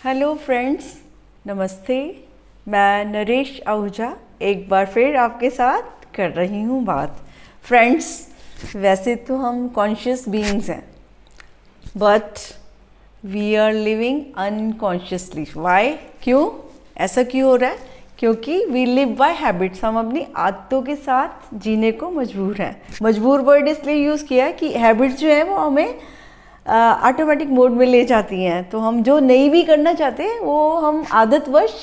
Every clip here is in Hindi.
हेलो फ्रेंड्स, नमस्ते। मैं नरेश आहूजा एक बार फिर आपके साथ कर रही हूँ बात। फ्रेंड्स, वैसे तो हम कॉन्शियस बीइंग्स हैं, but we are living unconsciously. Why? क्यों ऐसा क्यों हो रहा है? क्योंकि वी लिव बाय हैबिट्स। हम अपनी आदतों के साथ जीने को मजबूर हैं। मजबूर वर्ड इसलिए यूज़ किया है कि हैबिट्स जो है वो हमें ऑटोमेटिक मोड में ले जाती हैं। तो हम जो नहीं भी करना चाहते वो हम आदतवश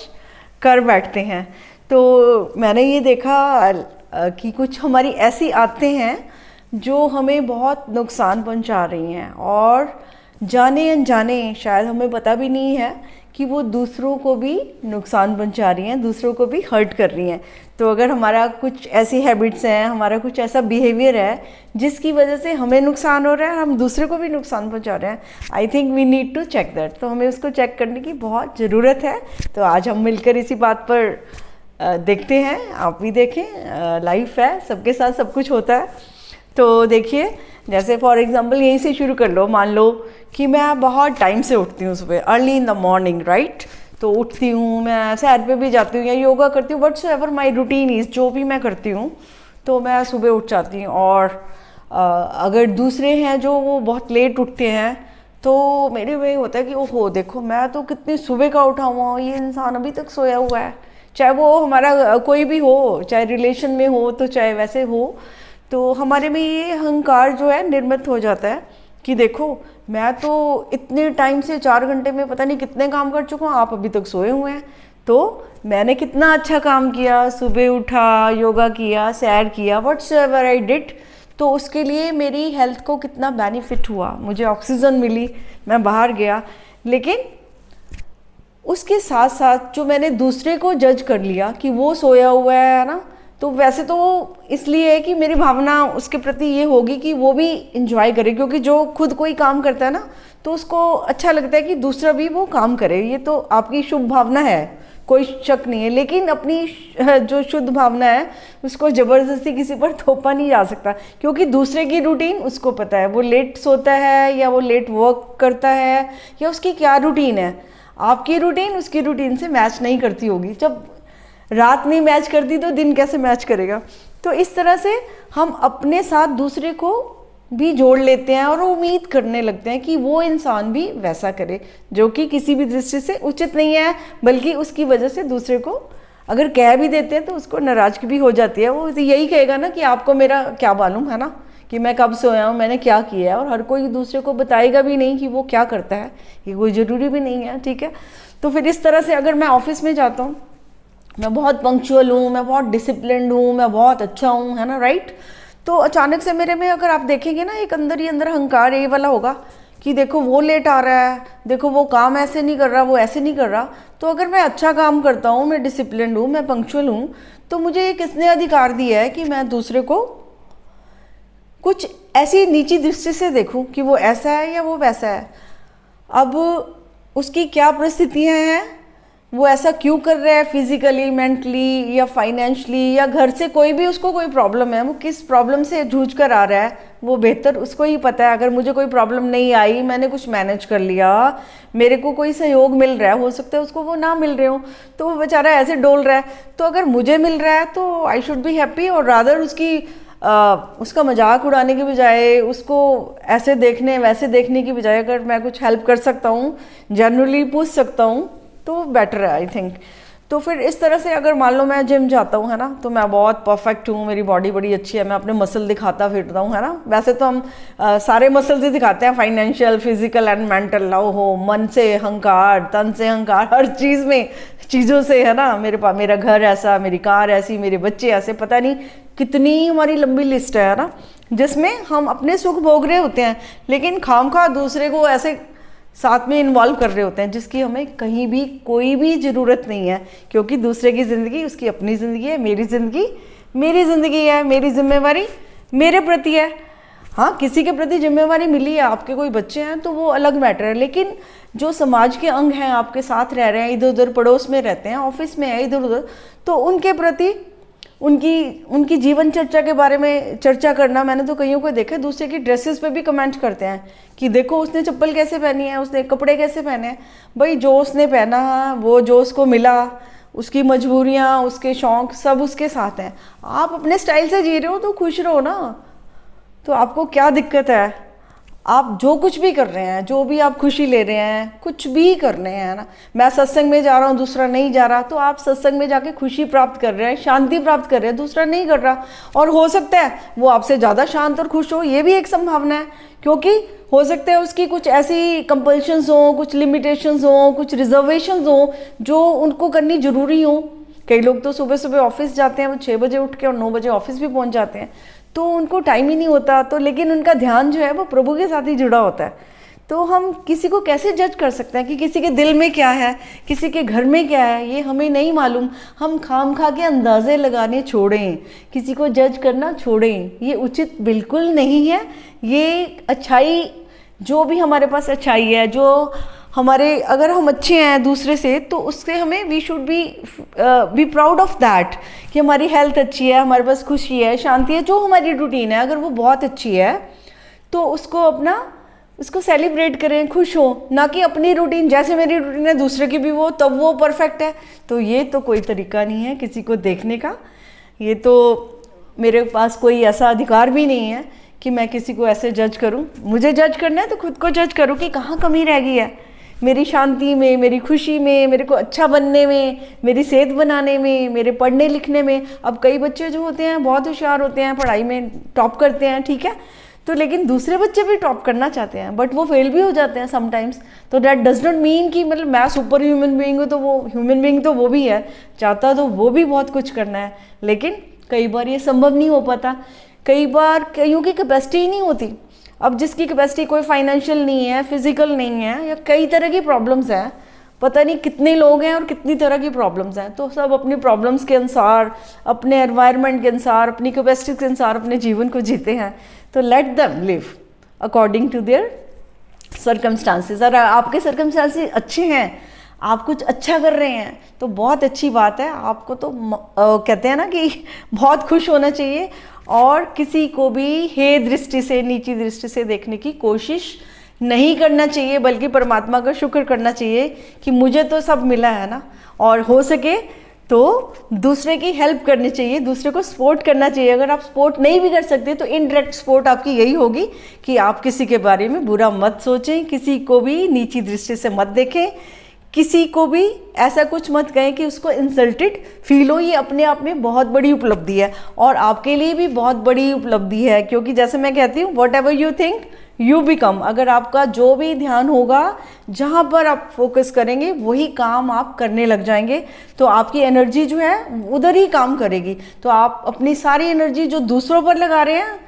कर बैठते हैं। तो मैंने ये देखा कि कुछ हमारी ऐसी आदतें हैं जो हमें बहुत नुकसान पहुंचा रही हैं, और जाने अनजाने शायद हमें पता भी नहीं है कि वो दूसरों को भी नुकसान पहुंचा रही हैं, दूसरों को भी हर्ट कर रही हैं। तो अगर हमारा कुछ ऐसी हैबिट्स हैं, हमारा कुछ ऐसा बिहेवियर है जिसकी वजह से हमें नुकसान हो रहा है, हम दूसरे को भी नुकसान पहुंचा रहे हैं, I think we need to check that. तो हमें उसको चेक करने की बहुत ज़रूरत है। तो आज हम मिलकर इसी बात पर देखते हैं। आप भी देखें, लाइफ है, सबके साथ सब कुछ होता है। तो देखिए, जैसे फॉर एग्जांपल यहीं से शुरू कर लो। मान लो कि मैं बहुत टाइम से उठती हूँ, सुबह early in the morning, right. तो उठती हूँ, मैं सैर पे भी जाती हूँ या योगा करती हूँ, what's ever my routine is, जो भी मैं करती हूँ तो मैं सुबह उठ जाती हूँ। और अगर दूसरे हैं जो वो बहुत लेट उठते हैं तो मेरे में होता है कि ओहो देखो, मैं तो कितनी सुबह का उठा हुआ हूँ, ये इंसान अभी तक सोया हुआ है। चाहे वो हमारा कोई भी हो, चाहे रिलेशन में हो तो चाहे वैसे हो, तो हमारे में ये अहंकार जो है निर्मित हो जाता है कि देखो, मैं तो इतने टाइम से 4 घंटे में पता नहीं कितने काम कर चुका हूँ, आप अभी तक सोए हुए हैं। तो मैंने कितना अच्छा काम किया, सुबह उठा, योगा किया, सैर किया, व्हाट्स एवर आई डिड, तो उसके लिए मेरी हेल्थ को कितना बेनिफिट हुआ, मुझे ऑक्सीजन मिली, मैं बाहर गया। लेकिन उसके साथ साथ जो मैंने दूसरे को जज कर लिया कि वो सोया हुआ है ना, तो वैसे तो इसलिए है कि मेरी भावना उसके प्रति ये होगी कि वो भी इंजॉय करे, क्योंकि जो खुद कोई काम करता है ना तो उसको अच्छा लगता है कि दूसरा भी वो काम करे। ये तो आपकी शुभ भावना है, कोई शक नहीं है। लेकिन अपनी जो शुद्ध भावना है उसको ज़बरदस्ती किसी पर थोपा नहीं जा सकता, क्योंकि दूसरे की रूटीन उसको पता है। वो लेट सोता है या वो लेट वर्क करता है या उसकी क्या रूटीन है, आपकी रूटीन उसकी रूटीन से मैच नहीं करती होगी। जब रात नहीं मैच करती तो दिन कैसे मैच करेगा? तो इस तरह से हम अपने साथ दूसरे को भी जोड़ लेते हैं और उम्मीद करने लगते हैं कि वो इंसान भी वैसा करे, जो कि किसी भी दृष्टि से उचित नहीं है। बल्कि उसकी वजह से दूसरे को अगर कह भी देते हैं तो उसको नाराज़गी भी हो जाती है। वो यही कहेगा ना कि आपको मेरा क्या मालूम है ना कि मैं कब सोया हूँ, मैंने क्या किया है। और हर कोई दूसरे को बताएगा भी नहीं कि वो क्या करता है, ये कोई ज़रूरी भी नहीं है, ठीक है। तो फिर इस तरह से अगर मैं ऑफिस में जाता हूँ, मैं बहुत पंक्चुअल हूँ, मैं बहुत डिसिप्लिन्ड हूँ, मैं बहुत अच्छा हूँ, है ना, राइट। तो अचानक से मेरे में अगर आप देखेंगे ना, एक अंदर ही अंदर अहंकार ये वाला होगा कि देखो वो लेट आ रहा है, देखो वो काम ऐसे नहीं कर रहा, वो ऐसे नहीं कर रहा। तो अगर मैं अच्छा काम करता हूँ, मैं डिसिप्लिन्ड हूँ, मैं पंक्चुअल हूँ, तो मुझे ये किसने अधिकार दिया है कि मैं दूसरे को कुछ ऐसी नीची दृष्टि से देखूँ कि वो ऐसा है या वो वैसा है। अब उसकी क्या परिस्थितियाँ हैं, वो ऐसा क्यों कर रहा है, फिजिकली, मेंटली या फाइनेंशियली, या घर से कोई भी उसको कोई प्रॉब्लम है, वो किस प्रॉब्लम से जूझ कर आ रहा है, वो बेहतर उसको ही पता है। अगर मुझे कोई प्रॉब्लम नहीं आई, मैंने कुछ मैनेज कर लिया, मेरे को कोई सहयोग मिल रहा है, हो सकता है उसको वो ना मिल रहे हो, तो वो बेचारा ऐसे डोल रहा है। तो अगर मुझे मिल रहा है तो आई शुड बी हैप्पी, और रादर उसका मजाक उड़ाने की बजाय, उसको ऐसे देखने वैसे देखने की बजाय, अगर मैं कुछ हेल्प कर सकता हूँ, जनरली पूछ सकता हूँ, तो बेटर है, आई थिंक। तो फिर इस तरह से अगर मान लो मैं जिम जाता हूँ, है ना, तो मैं बहुत परफेक्ट हूँ, मेरी बॉडी बड़ी अच्छी है, मैं अपने मसल दिखाता फिरता हूँ, है ना। वैसे तो हम सारे मसल्स ही दिखाते हैं, फाइनेंशियल, फिजिकल एंड मेंटल हो, मन से अहंकार, तन से अहंकार, हर चीज़ में, चीज़ों से, है ना। मेरे पास मेरा घर ऐसा, मेरी कार ऐसी, मेरे बच्चे ऐसे, पता नहीं कितनी हमारी लंबी लिस्ट है ना, जिसमें हम अपने सुख भोग रहे होते हैं, लेकिन खामखा दूसरे को ऐसे साथ में इन्वॉल्व कर रहे होते हैं, जिसकी हमें कहीं भी कोई भी ज़रूरत नहीं है। क्योंकि दूसरे की ज़िंदगी उसकी अपनी ज़िंदगी है, मेरी ज़िंदगी मेरी ज़िंदगी है, मेरी जिम्मेवारी मेरे प्रति है। हाँ, किसी के प्रति जिम्मेवारी मिली है, आपके कोई बच्चे हैं तो वो अलग मैटर है, लेकिन जो समाज के अंग हैं, आपके साथ रह रहे हैं, इधर उधर पड़ोस में रहते हैं, ऑफिस में है, इधर उधर, तो उनके प्रति उनकी जीवन चर्चा के बारे में चर्चा करना। मैंने तो कईयों को देखा दूसरे की ड्रेसेस पे भी कमेंट करते हैं कि देखो उसने चप्पल कैसे पहनी है, उसने कपड़े कैसे पहने हैं। भाई जो उसने पहना है, वो जो उसको मिला, उसकी मजबूरियाँ, उसके शौक़ सब उसके साथ हैं। आप अपने स्टाइल से जी रहे हो तो खुश रहो ना, तो आपको क्या दिक्कत है। आप जो कुछ भी कर रहे हैं, जो भी आप खुशी ले रहे हैं, कुछ भी कर रहे हैं ना, मैं सत्संग में जा रहा हूँ दूसरा नहीं जा रहा, तो आप सत्संग में जाके खुशी प्राप्त कर रहे हैं, शांति प्राप्त कर रहे हैं, दूसरा नहीं कर रहा। और हो सकता है वो आपसे ज़्यादा शांत और खुश हो, ये भी एक संभावना है, क्योंकि हो सकता है उसकी कुछ ऐसी कंपल्शंस हों, कुछ लिमिटेशंस हों, कुछ रिजर्वेशंस हों जो उनको करनी ज़रूरी हों। कई लोग तो सुबह सुबह ऑफिस जाते हैं, वो 6 बजे उठ के और 9 बजे ऑफिस भी पहुंच जाते हैं, तो उनको टाइम ही नहीं होता। तो लेकिन उनका ध्यान जो है वो प्रभु के साथ ही जुड़ा होता है। तो हम किसी को कैसे जज कर सकते हैं कि किसी के दिल में क्या है, किसी के घर में क्या है, ये हमें नहीं मालूम। हम खाम खा के अंदाजे लगाने छोड़ें, किसी को जज करना छोड़ें, ये उचित बिल्कुल नहीं है। ये अच्छाई, जो भी हमारे पास अच्छाई है, जो हमारे, अगर हम अच्छे हैं दूसरे से, तो उससे हमें we should be proud of that कि हमारी हेल्थ अच्छी है, हमारे पास खुशी है, शांति है, जो हमारी रूटीन है अगर वो बहुत अच्छी है तो उसको सेलिब्रेट करें, खुश हो, ना कि अपनी रूटीन, जैसे मेरी रूटीन है दूसरे की भी वो, तब वो परफेक्ट है। तो ये तो कोई तरीका नहीं है किसी को देखने का। ये तो मेरे पास कोई ऐसा अधिकार भी नहीं है कि मैं किसी को ऐसे जज करूं। मुझे जज करना है तो खुद को जज करूं कि कहाँ कमी रह गई है मेरी शांति में, मेरी खुशी में, मेरे को अच्छा बनने में, मेरी सेहत बनाने में, मेरे पढ़ने लिखने में। अब कई बच्चे जो होते हैं बहुत होशियार होते हैं, पढ़ाई में टॉप करते हैं, ठीक है, तो लेकिन दूसरे बच्चे भी टॉप करना चाहते हैं, बट वो फेल भी हो जाते हैं समटाइम्स। तो दैट डज नॉट मीन कि मतलब मैं सुपर ह्यूमन बीइंग हूँ तो वो ह्यूमन बीइंग तो वो भी है, चाहता तो वो भी बहुत कुछ करना है, लेकिन कई बार ये संभव नहीं हो पाता। कई बार कईयों की कैपेसिटी ही नहीं होती। अब जिसकी कैपेसिटी कोई फाइनेंशियल नहीं है, फिजिकल नहीं है, या कई तरह की प्रॉब्लम्स हैं, पता नहीं कितने लोग हैं और कितनी तरह की प्रॉब्लम्स हैं, तो सब अपनी प्रॉब्लम्स के अनुसार, अपने एनवायरनमेंट के अनुसार, अपनी कैपेसिटी के अनुसार अपने जीवन को जीते हैं। तो let them live according to their circumstances. अगर आपके सर्कमस्टांसेस अच्छे हैं, आप कुछ अच्छा कर रहे हैं, तो बहुत अच्छी बात है। आपको तो कहते हैं ना कि बहुत खुश होना चाहिए, और किसी को भी हे दृष्टि से, नीची दृष्टि से देखने की कोशिश नहीं करना चाहिए, बल्कि परमात्मा का शुक्र करना चाहिए कि मुझे तो सब मिला है ना, और हो सके तो दूसरे की हेल्प करनी चाहिए, दूसरे को सपोर्ट करना चाहिए। अगर आप सपोर्ट नहीं भी कर सकते तो इनडायरेक्ट सपोर्ट आपकी यही होगी कि आप किसी के बारे में बुरा मत सोचें, किसी को भी नीची दृष्टि से मत देखें, किसी को भी ऐसा कुछ मत कहें कि उसको इंसल्टेड फील हो। ये अपने आप में बहुत बड़ी उपलब्धि है, और आपके लिए भी बहुत बड़ी उपलब्धि है, क्योंकि जैसे मैं कहती हूँ, what ever you think you become. अगर आपका जो भी ध्यान होगा, जहाँ पर आप फोकस करेंगे, वही काम आप करने लग जाएंगे, तो आपकी एनर्जी जो है उधर ही काम करेगी। तो आप अपनी सारी एनर्जी जो दूसरों पर लगा रहे हैं,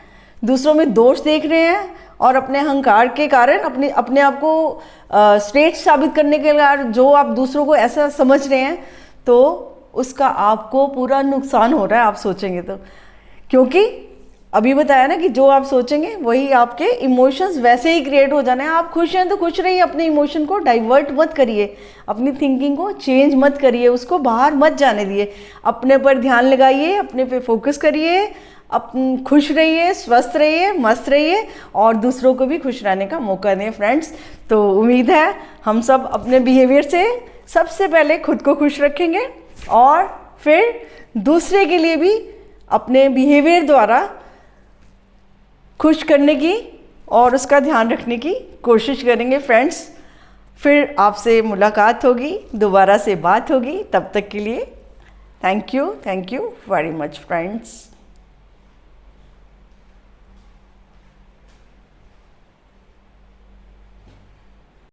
दूसरों में दोष देख रहे हैं, और अपने अहंकार के कारण अपने आप को श्रेष्ठ साबित करने के लिए जो आप दूसरों को ऐसा समझ रहे हैं, तो उसका आपको पूरा नुकसान हो रहा है, आप सोचेंगे तो। क्योंकि अभी बताया ना कि जो आप सोचेंगे वही आपके इमोशंस वैसे ही क्रिएट हो जाना है। आप खुश हैं तो खुश रहिए, अपने इमोशन को डाइवर्ट मत करिए, अपनी थिंकिंग को चेंज मत करिए, उसको बाहर मत जाने दिए, अपने पर ध्यान लगाइए, अपने पे फोकस करिए, खुश रहिए, स्वस्थ रहिए, मस्त रहिए, और दूसरों को भी खुश रहने का मौका दें फ्रेंड्स। तो उम्मीद है हम सब अपने बिहेवियर से सबसे पहले खुद को खुश रखेंगे, और फिर दूसरे के लिए भी अपने बिहेवियर द्वारा खुश करने की और उसका ध्यान रखने की कोशिश करेंगे फ्रेंड्स। फिर आपसे मुलाकात होगी, दोबारा से बात होगी। तब तक के लिए thank you very much friends.